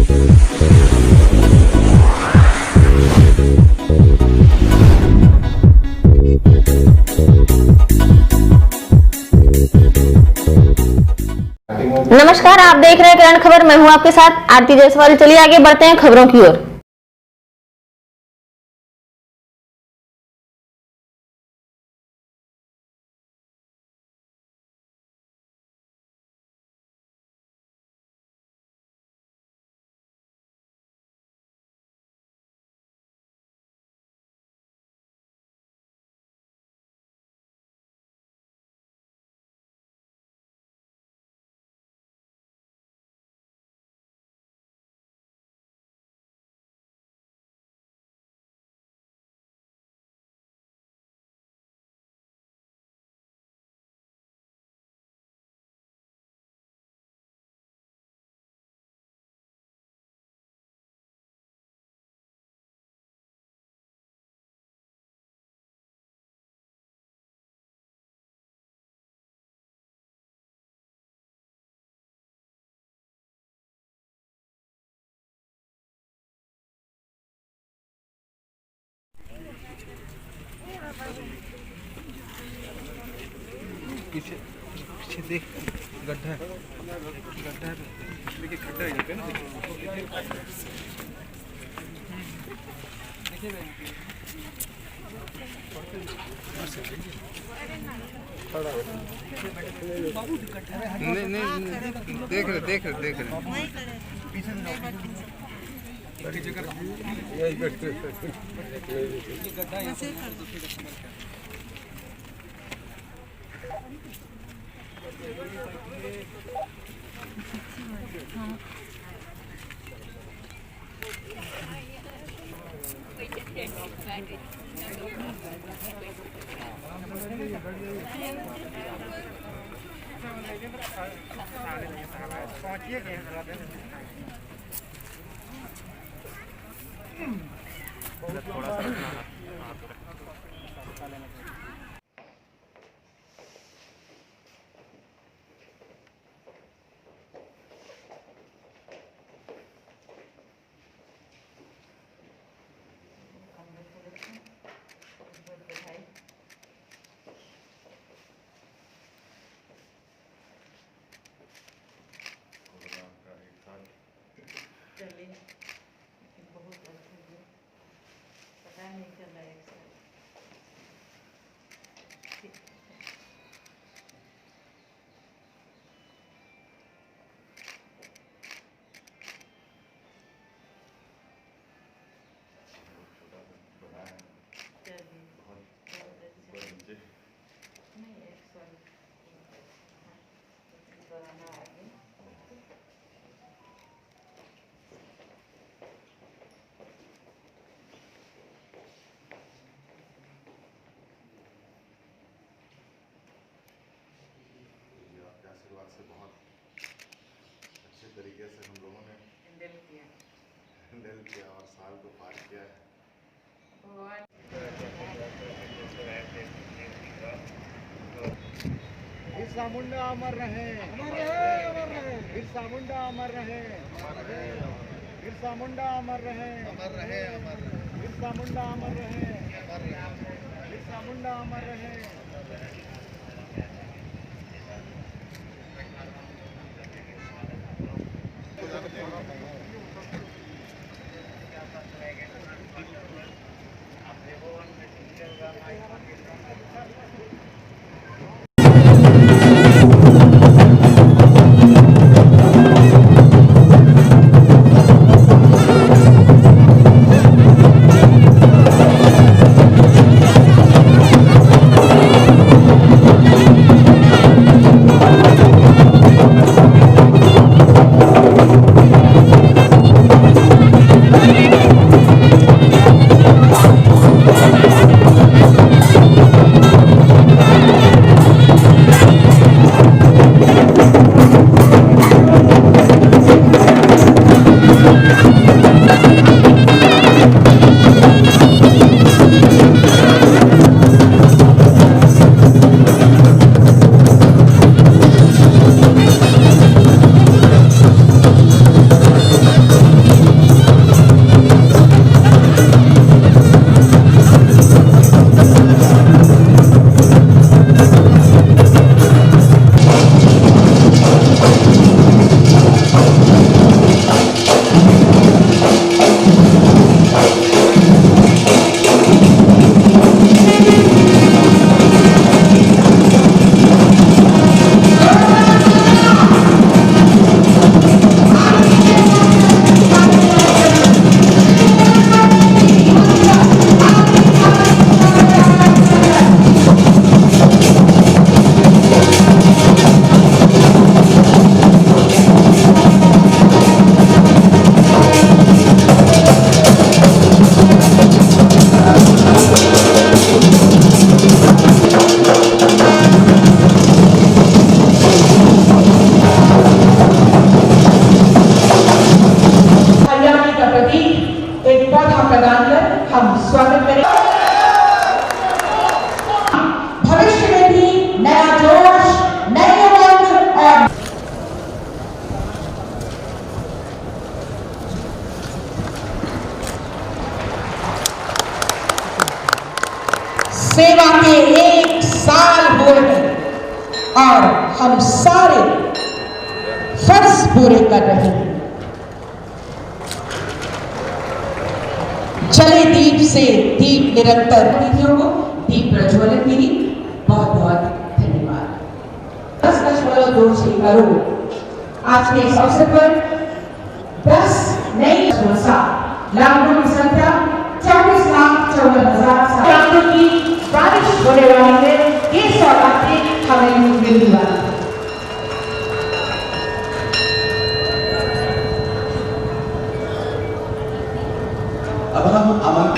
नमस्कार, आप देख रहे हैं करंट खबर। मैं हूं आपके साथ आरती जायसवाल। चलिए आगे बढ़ते हैं खबरों की ओर। पीछे पीछे देख, गड्ढा है, गड्ढा है, देखिए गड्ढा है यहाँ पे ना, नहीं नहीं देख रहे पीछे गड्ढा से बहुत अच्छे तरीके से हम लोगों ने हैंडल किया और साल को पार किया है। बिरसा मुंडा अमर रहे, बिरसा मुंडा अमर रहे, बिरसा मुंडा अमर रहे, बिरसा मुंडा अमर रहे, बिरसा मुंडा अमर रहे। सेवा के 1 साल हुए हैं और हम सारे फर्ज पूरे कर रहे हैं। जले दीप से दीप निरंतर दीदियों को दीप प्रज्वलन के लिए बहुत बहुत धन्यवाद। 10.2 करोड़ आज के इस अवसर पर 10 नई लाखों की संख्या 24,54,000 की बारिश होने वाली है। ये सौगातें हमें मिलने वाली है। अब हम अमन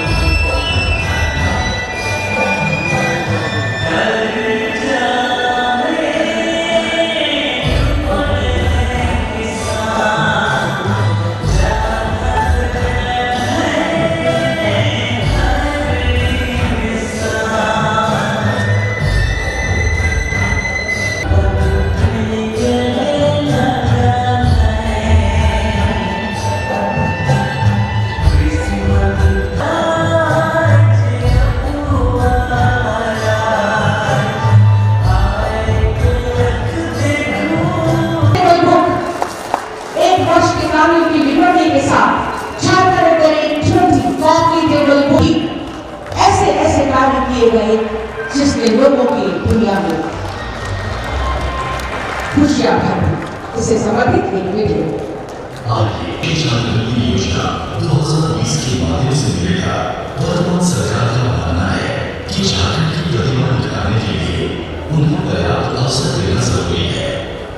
ऐसे कार्य किए गए जिसने लोगों की दुनिया में खुशियां भरी। इसे समर्पित एक वीडियो योजना 2020 के माध्यम से मिलेगा। वर्तमान सरकार का मानना है कि झारखंड की प्रतिभा दिखाने के लिए उन्हें पर्याप्त अवसर देना जरूरी है।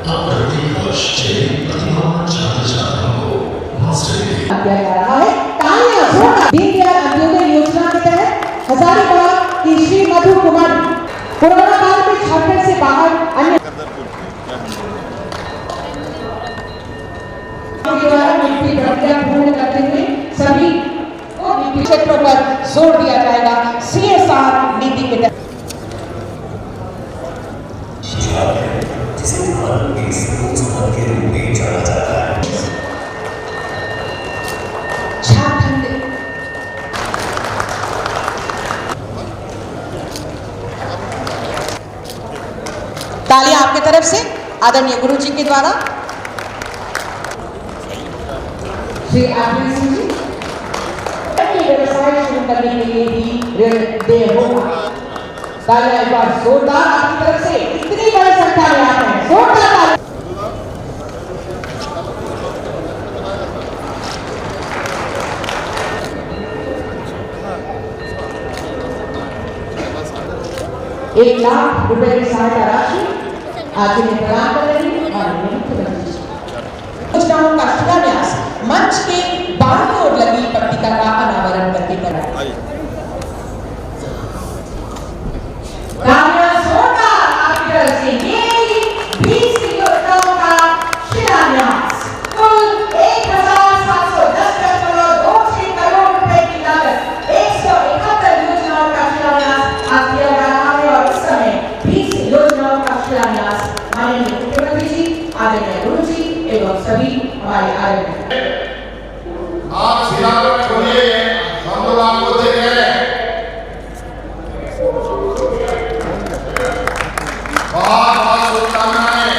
अब प्रत्येक वर्ष चयनित प्रतिभावान छात्र छात्राओं को मास्टर डिग्री दिया जा रहा है। दीनदयाल अंत्योदय योजना के तहत हजारीबाग की श्री मधु कुमारी कोरोना काल में झारखंड से बाहर अन्य द्वारा नियुक्ति प्रक्रिया पूर्ण करते हुए सभी क्षेत्रों पर जोर दिया जाएगा। CSR नीति के तहत जिसे भारत के स्पोर्ट्स के रूप में जाना जाता है। झारखंड तालियां आपके तरफ से आदरणीय गुरु जी के द्वारा। श्री आरपी सिंह जी व्यवसाय शुरू करने के लिए भी ऋण दे होगा। तालियां एक बार जोरदार आपकी तरफ से, इतनी बड़ी संख्या में आप हैं, जोरदार ₹1 लाख की सहायता राशि आज इन्हें प्रदान कर रही है और मुख्यमंत्री योजनाओं का शिलान्यास मंच के बाहरी ओर लगी पट्टिका का अनावरण करके कराया। से ये 20 योजनाओं का शिलान्यास कुल 1,710.26 करोड़ रुपए की लागत 171 योजनाओं का शिलान्यास आज किया जा रहा है और इस समय 20 योजनाओं का शिलान्यास माननीय मुख्यमंत्री जी, आदरणीय गुरु जी एवं सभी हमारे आदरणीय आप सिरारों में खोलिए, हम लोग आपको देख रहे हैं। बहुत बहुत शुभकामनाएं।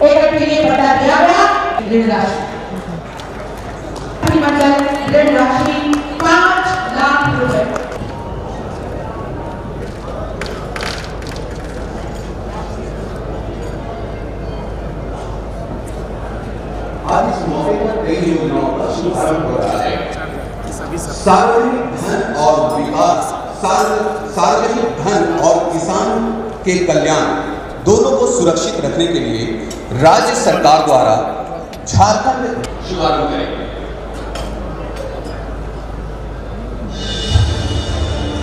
एक के लिए पता दिया गया ऋण राशि मंडल ऋण राशि 5 लाख रुपए। आज इस मौके पर कई योजनाओं का शुभारंभ हो रहा है। सार्वजनिक धन और विकास, सार्वजनिक धन और किसान के कल्याण दोनों को सुरक्षित रखने के लिए राज्य सरकार द्वारा झारखंड शुभारंभ करेंगे।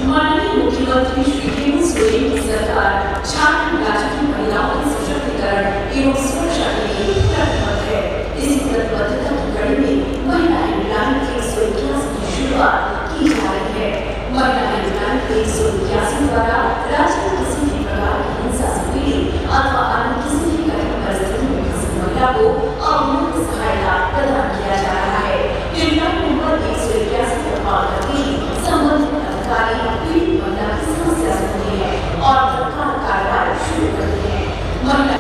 माननीय मुख्यमंत्री श्री हेमंत सोरेन की सरकार झारखंड राज्य की महिलाओं के सशक्तिकरण एवं सुरक्षा के लिए प्रतिबद्ध है। इसी प्रतिबद्धता की कड़ी में महिला हेल्पलाइन 181 की शुरुआत की जा रही है। महिला हेल्पलाइन 181 द्वारा राज्य में किसी भी प्रकार की हिंसा से पीड़ित अथवा अन्य किसी भी कठिन परिस्थिति में फंसी महिला महिला को अमूल्य सहायता प्रदान किया जा रहा है। हेल्पलाइन नंबर 181 पर कॉल करके संबंधित अधिकारी पीड़ित महिला की समस्या सुनते हैं और तत्काल कार्रवाई शुरू करते हैं। महिला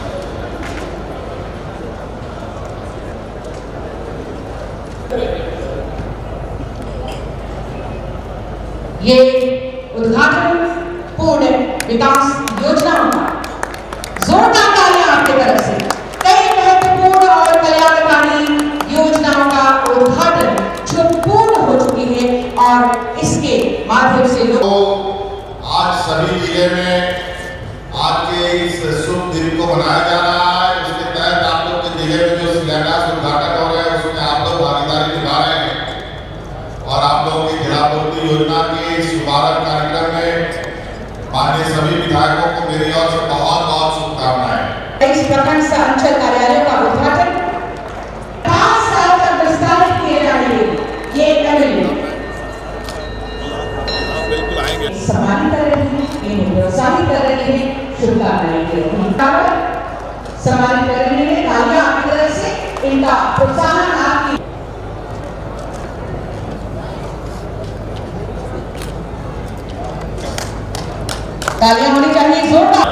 ये उद्घाटन पूर्ण विकास योजनाओं का जोरदार तालियां आपकी तरफ से कई महत्वपूर्ण और कल्याणकारी योजनाओं का उद्घाटन जो पूर्ण हो चुकी है और इसके माध्यम से लोग आज सभी जिले में आज के इस शुभ दिन को मनाया जा रहा है। उसके तहत आप लोग के जिले में जो शिलान्यास उद्घाटन हो रहा है उसमें आप लोग भागीदारी निभा रहे हैं और आप लोगों की जलापूर्ति योजना के शुभारंभ कार्यक्रम में माननीय सभी विधायकों को मेरी ओर से बहुत बहुत शुभकामनाएं। इस प्रखंड से अंचल कार्यालय का उद्घाटन 5 साल तक विस्तारित किए जाएंगे। ये सम्मानित कर रही है, इन्हें प्रोत्साहित कर रही है, शुभकामनाएं दे रही है, सम्मानित कर रही है। तालियां आपकी तरफ से इनका प्रोत्साहन आपकी तालियां होनी चाहिए जोरदार।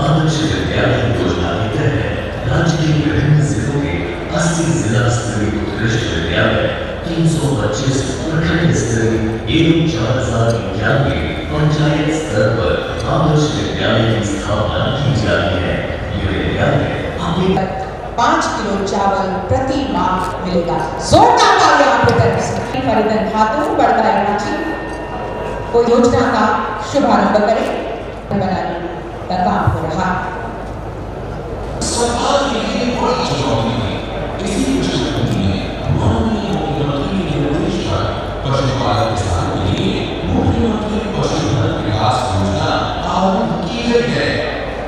आदर्श विद्यालय योजना के तहत राज्य के विभिन्न जिलों के 80 जिला स्तरीय उत्कृष्ट विद्यालय, 325 प्रखंड स्तरीय एवं 4091 पंचायत स्तर पर आदर्श विद्यालय की स्थापना की जा रही है। ये विद्यालय 5 किलो चावल प्रति माह मिलेगा। जोरदार तालियां आपकी तरफ से। परिधन खातों बड़का रांची को योजना का शुभारंभ करें, बनाने का काम हो रहा है। सरकार के लिए बड़ी चुनौती है। इसी दृष्टि में माननीय मुख्यमंत्री के निर्देश पर पशुपालन किसान के लिए मुख्यमंत्री पशुधन विकास योजना आरंभ की गई है।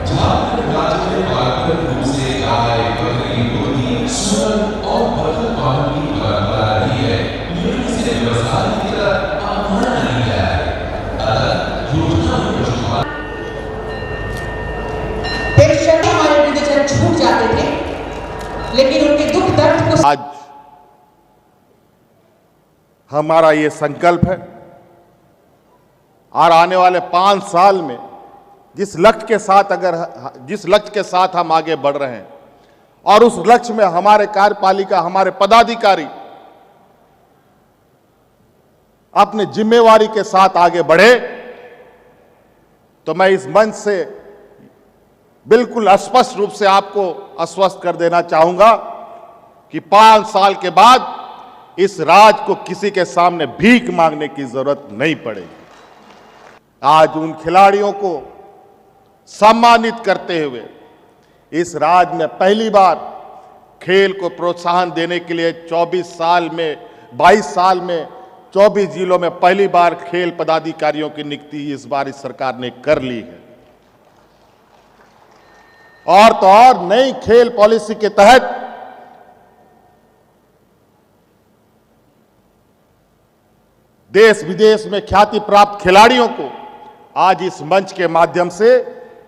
झारखंड राज्य में पारंपरिक रूप से गाय, बकरी, मुर्गी, सुअर और बतख पालन की परंपरा रही है, लेकिन इसे व्यवसाय की तरह अपनाया नहीं गया है। योजना में पशुपालन पेशेंट हमारे वृद्धजन छूट जाते थे, लेकिन उनके दुख दर्द को आज हमारा ये संकल्प है और आने वाले 5 साल में जिस लक्ष्य के साथ हम आगे बढ़ रहे हैं और उस लक्ष्य में हमारे कार्यपालिका, हमारे पदाधिकारी अपनी जिम्मेवारी के साथ आगे बढ़े, तो मैं इस मंच से बिल्कुल स्पष्ट रूप से आपको आश्वस्त कर देना चाहूंगा कि 5 साल के बाद इस राज्य को किसी के सामने भीख मांगने की जरूरत नहीं पड़ेगी। आज उन खिलाड़ियों को सम्मानित करते हुए इस राज्य में पहली बार खेल को प्रोत्साहन देने के लिए 22 साल में 24 जिलों में पहली बार खेल पदाधिकारियों की नियुक्ति इस बार इस सरकार ने कर ली है। और तो और नई खेल पॉलिसी के तहत देश विदेश में ख्याति प्राप्त खिलाड़ियों को आज इस मंच के माध्यम से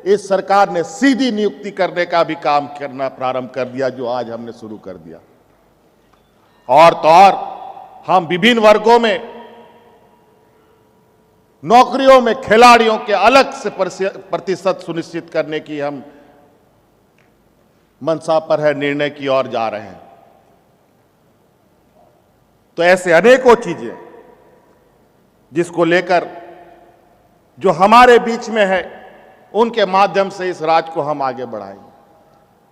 इस सरकार ने सीधी नियुक्ति करने का भी काम करना प्रारंभ कर दिया, जो आज हमने शुरू कर दिया। और तो और हम विभिन्न वर्गों में नौकरियों में खिलाड़ियों के अलग से प्रतिशत सुनिश्चित करने की हम मंशा पर है, निर्णय की ओर जा रहे हैं। तो ऐसे अनेकों चीजें जिसको लेकर जो हमारे बीच में है उनके माध्यम से इस राज्य को हम आगे बढ़ाएंगे।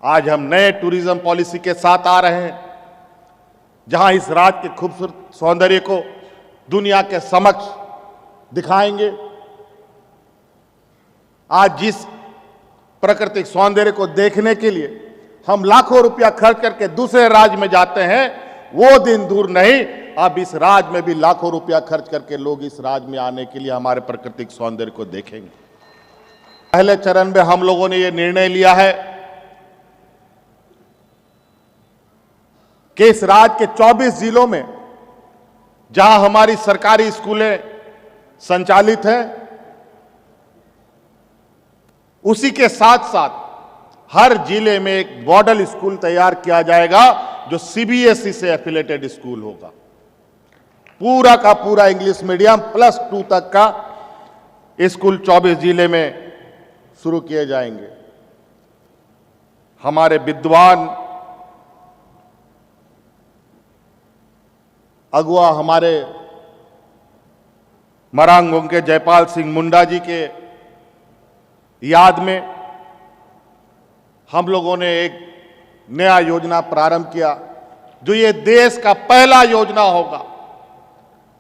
आज हम नए टूरिज्म पॉलिसी के साथ आ रहे हैं, जहां इस राज्य के खूबसूरत सौंदर्य को दुनिया के समक्ष दिखाएंगे। आज जिस प्राकृतिक सौंदर्य को देखने के लिए हम लाखों रुपया खर्च करके दूसरे राज्य में जाते हैं, वो दिन दूर नहीं, अब इस राज्य में भी लाखों रुपया खर्च करके लोग इस राज्य में आने के लिए हमारे प्राकृतिक सौंदर्य को देखेंगे। पहले चरण में हम लोगों ने यह निर्णय लिया है कि इस राज्य के 24 जिलों में जहां हमारी सरकारी स्कूलें संचालित हैं, उसी के साथ साथ हर जिले में एक मॉडल स्कूल तैयार किया जाएगा जो सीबीएसई से एफिलेटेड स्कूल होगा। पूरा का पूरा इंग्लिश मीडियम +2 तक का स्कूल 24 जिले में शुरू किए जाएंगे। हमारे विद्वान अगुआ हमारे मरांगों के जयपाल सिंह मुंडा जी के याद में हम लोगों ने एक नया योजना प्रारंभ किया, जो ये देश का पहला योजना होगा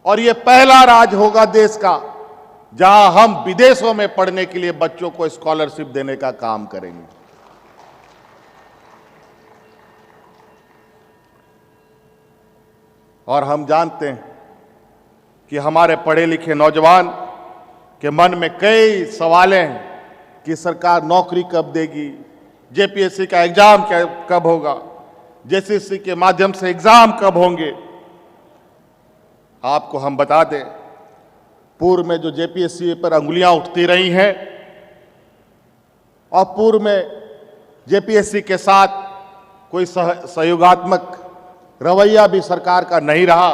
और ये पहला राज्य होगा देश का जहां हम विदेशों में पढ़ने के लिए बच्चों को स्कॉलरशिप देने का काम करेंगे। और हम जानते हैं कि हमारे पढ़े लिखे नौजवान के मन में कई सवालें हैं कि सरकार नौकरी कब देगी, जेपीएससी का एग्जाम कब होगा, जेसीसी के माध्यम से एग्जाम कब होंगे। आपको हम बता दें, पूर्व में जो जेपीएससी पर अंगुलियां उठती रही हैं और पूर्व में जेपीएससी के साथ कोई सहयोगात्मक रवैया भी सरकार का नहीं रहा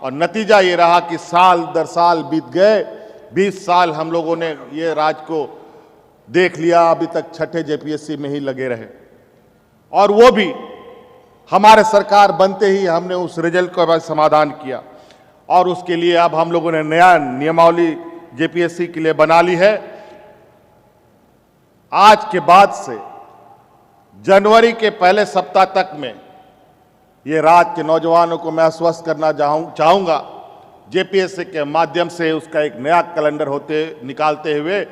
और नतीजा ये रहा कि साल दर साल बीत गए। 20 साल हम लोगों ने ये राज को देख लिया, अभी तक छठे जेपीएससी में ही लगे रहे और वो भी हमारे सरकार बनते ही हमने उस रिजल्ट का समाधान किया और उसके लिए अब हम लोगों ने नया नियमावली जेपीएससी के लिए बना ली है। आज के बाद से जनवरी के पहले सप्ताह तक में ये राज्य के नौजवानों को मैं आश्वस्त करना चाहूंगा, जेपीएससी के माध्यम से उसका एक नया कैलेंडर निकालते हुए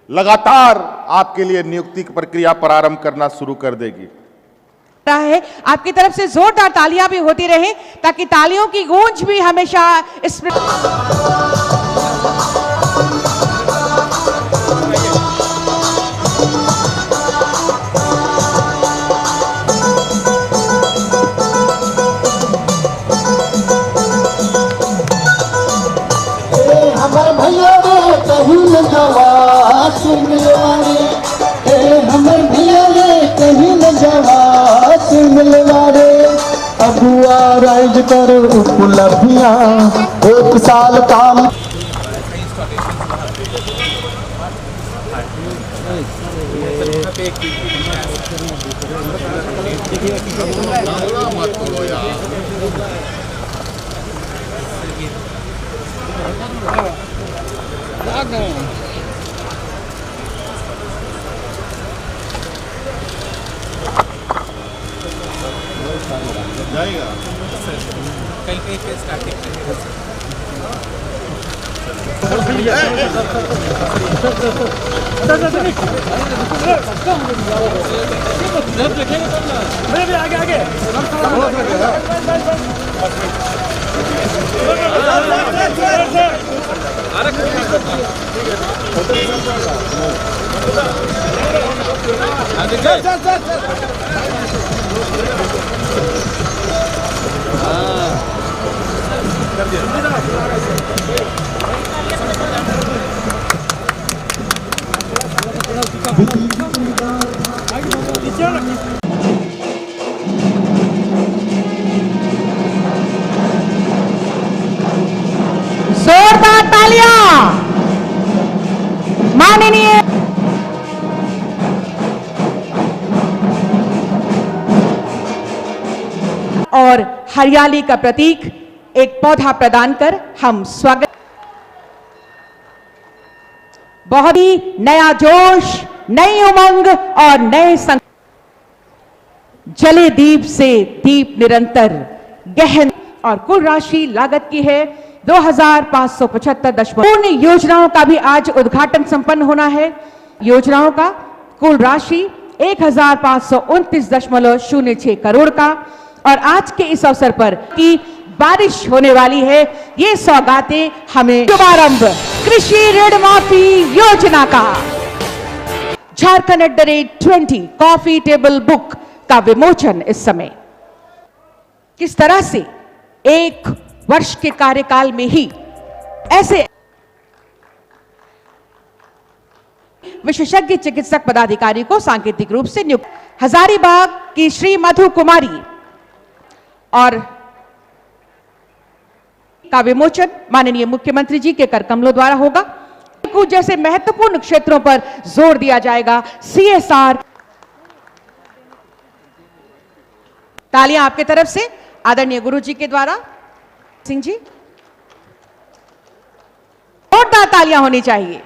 लगातार आपके लिए नियुक्ति की प्रक्रिया प्रारंभ करना शुरू कर देगी। है आपकी तरफ से जोरदार तालियां भी होती रहे ताकि तालियों की गूंज भी हमेशा इसमें हमर भैया रे कहीं न जवा सुन रे, हमर भैया रे कहीं न जवा सुन रे। अगुआ राइज कर उपलब्धियां 1 साल काम जाएगा कल के स्टार्टिंग आगे आगे जोरदार तालियां माननीय और हरियाली का प्रतीक एक पौधा प्रदान कर हम स्वागत। बहुत ही नया जोश, नई उमंग और नए जले दीप से दीप निरंतर गहन और कुल राशि लागत की है 2575 पूर्ण योजनाओं का भी आज उद्घाटन संपन्न होना है। योजनाओं का कुल राशि 1529.06 करोड़ का और आज के इस अवसर पर की बारिश होने वाली है। ये सौगातें हमें शुभारंभ कृषि ऋण माफी योजना का, झारखंड @20 कॉफी टेबल बुक का विमोचन इस समय किस तरह से 1 वर्ष के कार्यकाल में ही ऐसे विशेषज्ञ चिकित्सक पदाधिकारी को सांकेतिक रूप से नियुक्त। हजारीबाग की श्री मधु कुमारी और का विमोचन माननीय मुख्यमंत्री जी के कर कमलों द्वारा होगा। कुछ जैसे महत्वपूर्ण क्षेत्रों पर जोर दिया जाएगा। CSR, तालियां आपके तरफ से आदरणीय गुरु जी के द्वारा। सिंह जी, जोरदार तालियां होनी चाहिए।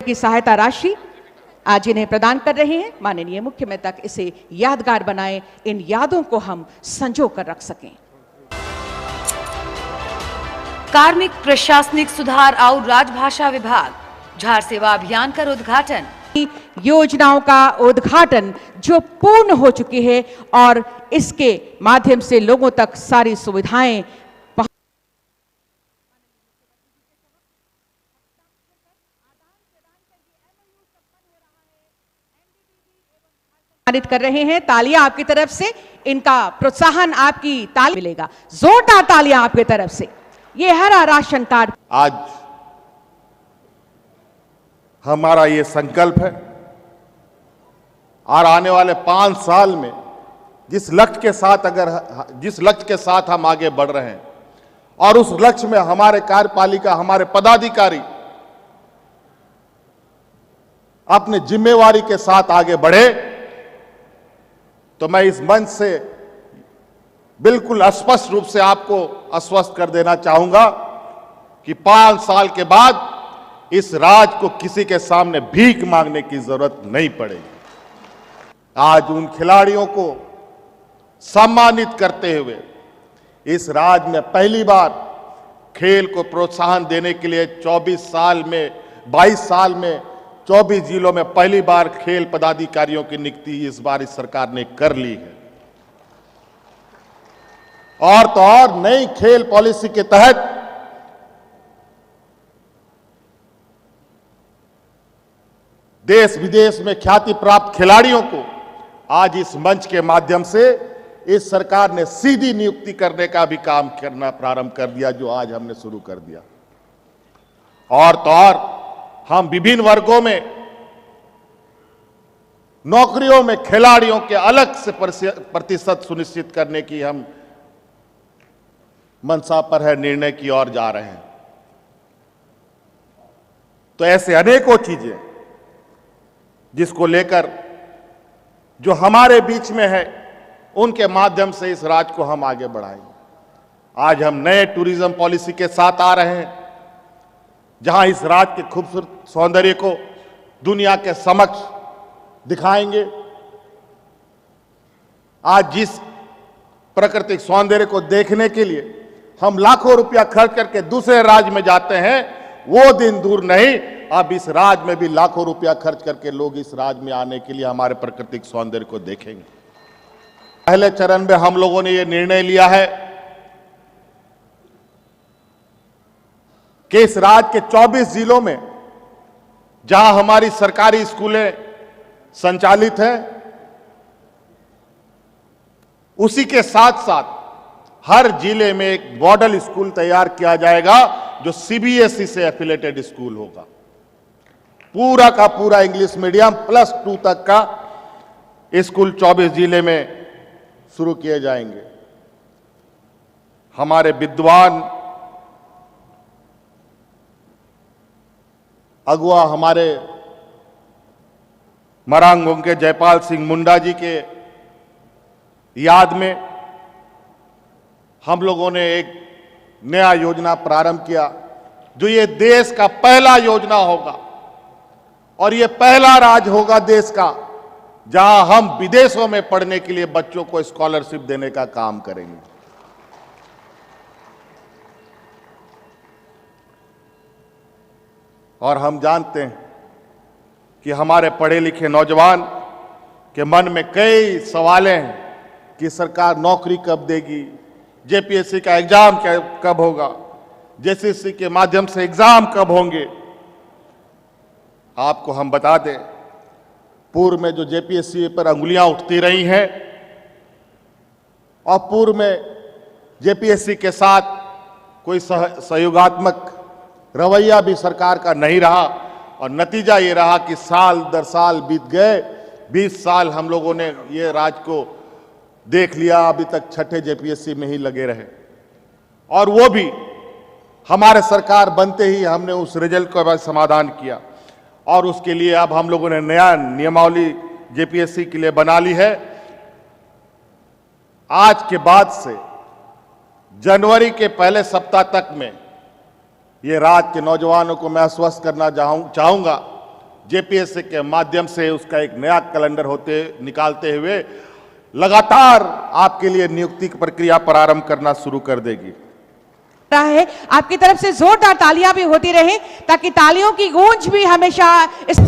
की सहायता राशि आज इन्हें प्रदान कर रहे हैं। माननीय मुख्यमंत्री तक इसे यादगार बनाएं, इन यादों को हम संजो कर रख सकें। कार्मिक प्रशासनिक सुधार और राजभाषा विभाग झाड़ सेवा अभियान का उद्घाटन। योजनाओं का उद्घाटन जो पूर्ण हो चुकी है और इसके माध्यम से लोगों तक सारी सुविधाएं कर रहे हैं। तालियां आपकी तरफ से, इनका प्रोत्साहन आपकी ताली मिलेगा। जोरदार तालियां आपकी तरफ से। ये हरा राशन कार्ड आज हमारा ये संकल्प है और आने वाले 5 साल में जिस लक्ष्य के साथ हम आगे बढ़ रहे हैं और उस लक्ष्य में हमारे कार्यपालिका, हमारे पदाधिकारी अपने जिम्मेवारी के साथ आगे बढ़े, तो मैं इस मंच से बिल्कुल स्पष्ट रूप से आपको आश्वस्त कर देना चाहूंगा कि 5 साल के बाद इस राज्य को किसी के सामने भीख मांगने की जरूरत नहीं पड़ेगी। आज उन खिलाड़ियों को सम्मानित करते हुए इस राज्य में पहली बार खेल को प्रोत्साहन देने के लिए 22 साल में 24 जिलों में पहली बार खेल पदाधिकारियों की नियुक्ति इस बार इस सरकार ने कर ली है। और तो और नई खेल पॉलिसी के तहत देश विदेश में ख्याति प्राप्त खिलाड़ियों को आज इस मंच के माध्यम से इस सरकार ने सीधी नियुक्ति करने का भी काम करना प्रारंभ कर दिया, जो आज हमने शुरू कर दिया। और तो और हम विभिन्न वर्गों में नौकरियों में खिलाड़ियों के अलग से प्रतिशत सुनिश्चित करने की हम मंशा पर है, निर्णय की ओर जा रहे हैं। तो ऐसे अनेकों चीजें जिसको लेकर जो हमारे बीच में है, उनके माध्यम से इस राज्य को हम आगे बढ़ाएंगे। आज हम नए टूरिज्म पॉलिसी के साथ आ रहे हैं, जहां इस राज्य के खूबसूरत सौंदर्य को दुनिया के समक्ष दिखाएंगे। आज जिस प्राकृतिक सौंदर्य को देखने के लिए हम लाखों रुपया खर्च करके दूसरे राज्य में जाते हैं, वो दिन दूर नहीं, अब इस राज्य में भी लाखों रुपया खर्च करके लोग इस राज्य में आने के लिए हमारे प्राकृतिक सौंदर्य को देखेंगे। पहले चरण में हम लोगों ने ये निर्णय लिया है कि इस राज्य के 24 जिलों में जहां हमारी सरकारी स्कूलें संचालित हैं, उसी के साथ साथ हर जिले में एक मॉडल स्कूल तैयार किया जाएगा जो CBSE से एफिलेटेड स्कूल होगा। पूरा का पूरा इंग्लिश मीडियम +2 तक का स्कूल 24 जिले में शुरू किए जाएंगे। हमारे विद्वान अगुआ हमारे मरांगों के जयपाल सिंह मुंडा जी के याद में हम लोगों ने एक नया योजना प्रारंभ किया, जो ये देश का पहला योजना होगा और ये पहला राज्य होगा देश का जहां हम विदेशों में पढ़ने के लिए बच्चों को स्कॉलरशिप देने का काम करेंगे। और हम जानते हैं कि हमारे पढ़े लिखे नौजवान के मन में कई सवालें हैं कि सरकार नौकरी कब देगी, JPSC का एग्जाम कब होगा, JCC के माध्यम से एग्जाम कब होंगे। आपको हम बता दें, पूर्व में जो JPSC पर अंगुलियां उठती रही हैं और पूर्व में जेपीएससी के साथ कोई सहयोगात्मक रवैया भी सरकार का नहीं रहा और नतीजा ये रहा कि साल दर साल बीत गए। 20 साल हम लोगों ने ये राज को देख लिया, अभी तक छठे जेपीएससी में ही लगे रहे और वो भी हमारे सरकार बनते ही हमने उस रिजल्ट का समाधान किया और उसके लिए अब हम लोगों ने नया नियमावली जेपीएससी के लिए बना ली है। आज के बाद से जनवरी के पहले सप्ताह तक में ये राज्य के नौजवानों को मैं आश्वस्त करना चाहूंगा, जेपीएससी के माध्यम से उसका एक नया कैलेंडर निकालते हुए लगातार आपके लिए नियुक्ति की प्रक्रिया प्रारंभ करना शुरू कर देगी। रहा है आपकी तरफ से जोरदार तालियां भी होती रहे ताकि तालियों की गूंज भी हमेशा इस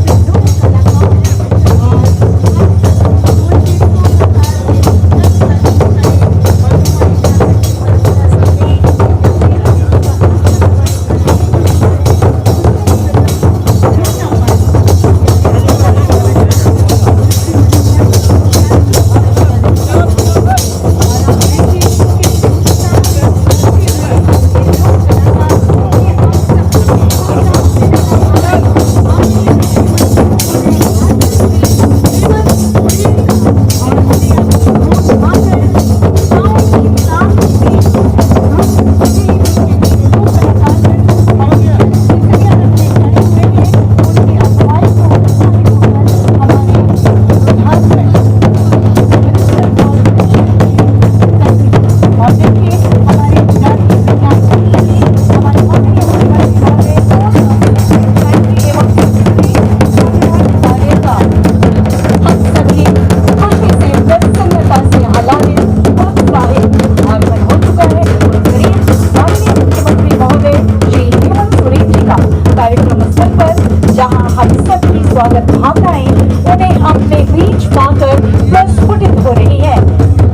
स्वागत भावनाएं उन्हें अपने बीच पाकर प्रस्फुटित हो रही है।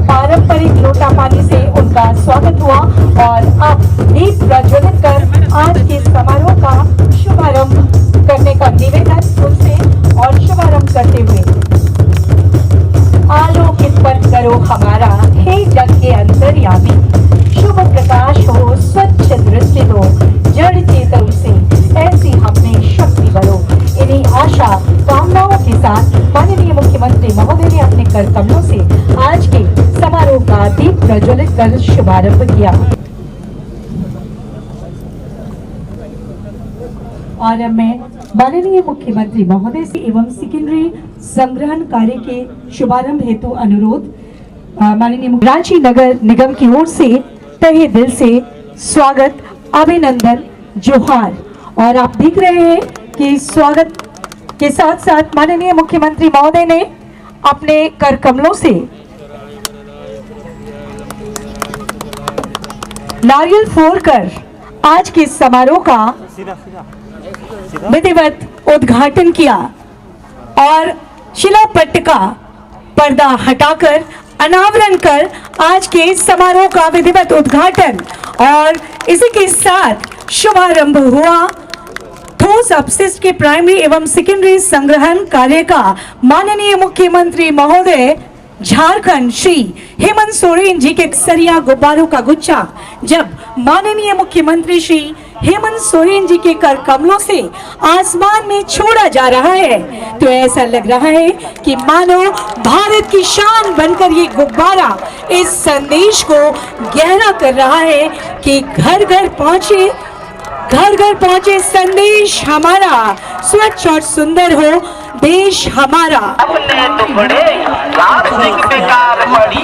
पारंपरिक लोटा पानी से उनका स्वागत हुआ और अब दीप प्रज्वलित कर आज के समारोह का शुभारंभ करने का निवेदन उनसे और शुभारंभ करते हुए, आलोकित पर करो हमारा हे जग के अंतर्यामी, शुभ प्रकाश हो स्वच्छ दृष्टि दो, जड़ चेतन से ऐसी हमने शक्ति बढ़ो। इन्हीं आशा कामनाओं के साथ माननीय मुख्यमंत्री महोदय ने अपने कर कमलों से आज के समारोह का दीप प्रज्वलित कर शुभारंभ किया। और अब मैं माननीय मुख्यमंत्री महोदय से एवं सेकेंडरी संग्रहण कार्य के शुभारंभ हेतु अनुरोध माननीय रांची नगर निगम की ओर से तहे दिल से स्वागत, अभिनंदन, जोहार। और आप देख रहे हैं कि स्वागत के साथ साथ माननीय मुख्यमंत्री महोदय ने अपने कर कमलों से नारियल फोड़कर आज के समारोह का विधिवत उद्घाटन किया और शिलापट्ट का पर्दा हटाकर अनावरण कर आज के समारोह का विधिवत उद्घाटन और इसी के साथ शुभारंभ हुआ ठोस अपशिष्ट के प्राइमरी एवं सेकेंडरी संग्रहण कार्य का। माननीय मुख्यमंत्री महोदय झारखंड श्री हेमंत सोरेन जी के सरिया गुब्बारों का गुच्छा जब माननीय मुख्यमंत्री श्री हेमंत सोरेन जी के कर कमलों से आसमान में छोड़ा जा रहा है तो ऐसा लग रहा है कि मानो भारत की शान बनकर ये गुब्बारा इस संदेश को गहरा कर रहा है कि घर घर पहुंचे संदेश हमारा, स्वच्छ और सुंदर हो देश हमारा। अपने टुकड़े प्लास्टिक बेकार पड़ी,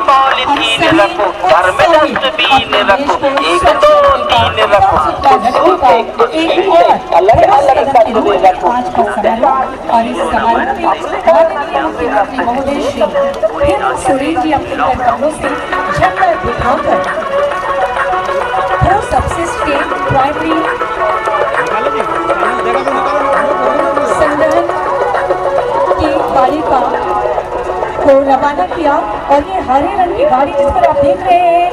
पॉलीथीन रखो, घर में डस्टबिन रखो, 1 2 3 रखो, अलग अलग कचरे रखो। और इस समारोह में मुख्यमंत्री महोदय श्री हेमंत सोरेन जी अपने कर कमलों से झंडा दिखाकर ठोस अपशिष्ट के प्राइमरी संग्रहण की गाड़ी को रवाना किया और ये हरे रंग की गाड़ी जिस पर आप देख रहे हैं